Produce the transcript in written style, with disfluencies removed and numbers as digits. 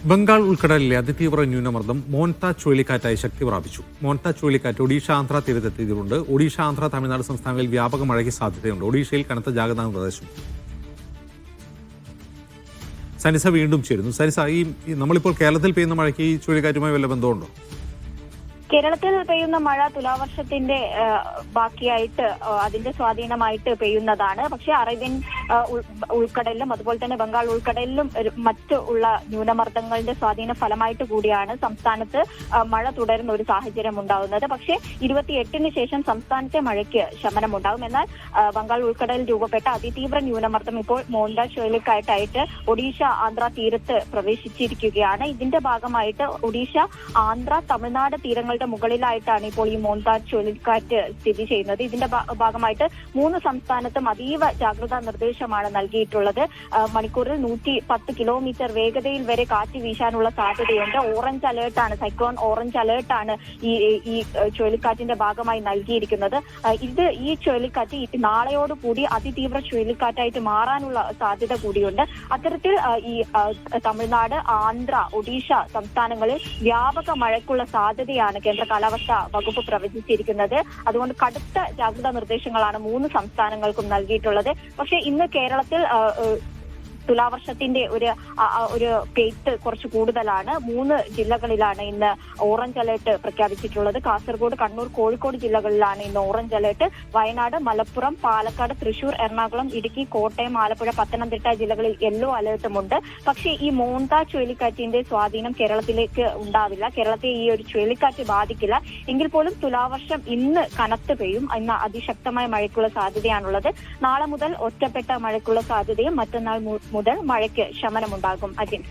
ബംഗാൾ ഉൾക്കടലിലെ അതിതീവ്ര ന്യൂനമർദ്ദം മോൻത ചുഴലിക്കാറ്റായി ശക്തി പ്രാപിച്ചു. മോൻത ചുഴലിക്കാറ്റ് ഒഡീഷ ആന്ധ്ര തീരത്തെത്തിയതുകൊണ്ട് ഒഡീഷ ആന്ധ്ര തമിഴ്നാട് സംസ്ഥാനങ്ങളിൽ വ്യാപക മഴയ്ക്ക് സാധ്യതയുണ്ട്. ഒഡീഷയിൽ കനത്ത ജാഗ്രതാ നിർദ്ദേശം. സനിസ വീണ്ടും ചേരുന്നു. സനിസ, ഈ നമ്മളിപ്പോൾ കേരളത്തിൽ പെയ്യുന്ന മഴയ്ക്ക് ഈ ചുഴലിക്കാറ്റുമായി വല്ല ബന്ധമുണ്ടോ? കേരളത്തിൽ പെയ്യുന്ന മഴ തുലാവർഷത്തിന്റെ ബാക്കിയായിട്ട് അതിന്റെ സ്വാധീനമായിട്ട് പെയ്യുന്നതാണ്. പക്ഷെ അറേബ്യൻ ഉൾക്കടലിലും അതുപോലെ തന്നെ ബംഗാൾ ഉൾക്കടലിലും മറ്റു ഉള്ള ന്യൂനമർദ്ദങ്ങളുടെ സ്വാധീന ഫലമായിട്ട് കൂടിയാണ് സംസ്ഥാനത്ത് മഴ തുടരുന്ന ഒരു സാഹചര്യം ഉണ്ടാകുന്നത്. പക്ഷേ 28-ന് ശേഷം സംസ്ഥാനത്തെ മഴയ്ക്ക് ശമനമുണ്ടാകും. എന്നാൽ ബംഗാൾ ഉൾക്കടലിൽ രൂപപ്പെട്ട അതിതീവ്ര ന്യൂനമർദ്ദം ഇപ്പോൾ മോണ്ട ചുഴലിക്കാറ്റായിട്ട് ഒഡീഷ ആന്ധ്ര തീരത്ത് പ്രവേശിച്ചിരിക്കുകയാണ്. ഇതിന്റെ ഭാഗമായിട്ട് ഒഡീഷ ആന്ധ്ര തമിഴ്നാട് തീരങ്ങൾ മുകളിലായിട്ടാണ് ഇപ്പോൾ ഈ മോന്ത ചുഴലിക്കാറ്റ് സ്ഥിതി ചെയ്യുന്നത്. ഇതിന്റെ ഭാഗമായിട്ട് 3 സംസ്ഥാനത്തും അതീവ ജാഗ്രതാ നിർദ്ദേശമാണ് നൽകിയിട്ടുള്ളത്. മണിക്കൂറിൽ 110 കിലോമീറ്റർ വേഗതയിൽ വരെ കാറ്റ് വീശാനുള്ള സാധ്യതയുണ്ട്. ഓറഞ്ച് അലേർട്ടാണ്, സൈക്ലോൺ ഓറഞ്ച് അലേർട്ടാണ് ഈ ചുഴലിക്കാറ്റിന്റെ ഭാഗമായി നൽകിയിരിക്കുന്നത്. ഈ ചുഴലിക്കാറ്റ് നാളെയോടുകൂടി അതിതീവ്ര ചുഴലിക്കാറ്റായിട്ട് മാറാനുള്ള സാധ്യത കൂടിയുണ്ട്. അത്തരത്തിൽ ഈ തമിഴ്നാട്, ആന്ധ്ര, ഒഡീഷ സംസ്ഥാനങ്ങളിൽ വ്യാപക മഴയ്ക്കുള്ള സാധ്യതയാണ് കേന്ദ്ര കാലാവസ്ഥാ വകുപ്പ് പ്രവചിച്ചിരിക്കുന്നത്. അതുകൊണ്ട് കടുത്ത ജാഗ്രതാ നിർദ്ദേശങ്ങളാണ് 3 സംസ്ഥാനങ്ങൾക്കും നൽകിയിട്ടുള്ളത്. പക്ഷേ ഇന്ന് കേരളത്തിൽ തുലാവർഷത്തിന്റെ ഒരു പെയ്ത്ത് കുറച്ച് കൂടുതലാണ്. 3 ജില്ലകളിലാണ് ഇന്ന് ഓറഞ്ച് അലേർട്ട് പ്രഖ്യാപിച്ചിട്ടുള്ളത്. കാസർഗോഡ്, കണ്ണൂർ, കോഴിക്കോട് ജില്ലകളിലാണ് ഇന്ന് ഓറഞ്ച് അലേർട്ട്. വയനാട്, മലപ്പുറം, പാലക്കാട്, തൃശൂർ, എറണാകുളം, ഇടുക്കി, കോട്ടയം, ആലപ്പുഴ, പത്തനംതിട്ട ജില്ലകളിൽ യെല്ലോ അലേർട്ടുമുണ്ട്. പക്ഷേ ഈ മോന്ത ചുഴലിക്കാറ്റിന്റെ സ്വാധീനം കേരളത്തിലേക്ക് ഉണ്ടാവില്ല. കേരളത്തെ ഈ ഒരു ചുഴലിക്കാറ്റ് ബാധിക്കില്ല. എങ്കിൽ പോലും തുലാവർഷം ഇന്ന് കനത്ത് പെയ്യും. ഇന്ന് അതിശക്തമായ മഴയ്ക്കുള്ള സാധ്യതയാണുള്ളത്. നാളെ മുതൽ ഒറ്റപ്പെട്ട മഴയ്ക്കുള്ള സാധ്യതയും മറ്റന്നാൾ മുതൽ മഴയ്ക്ക് ശമനമുണ്ടാകും. അജിൻ.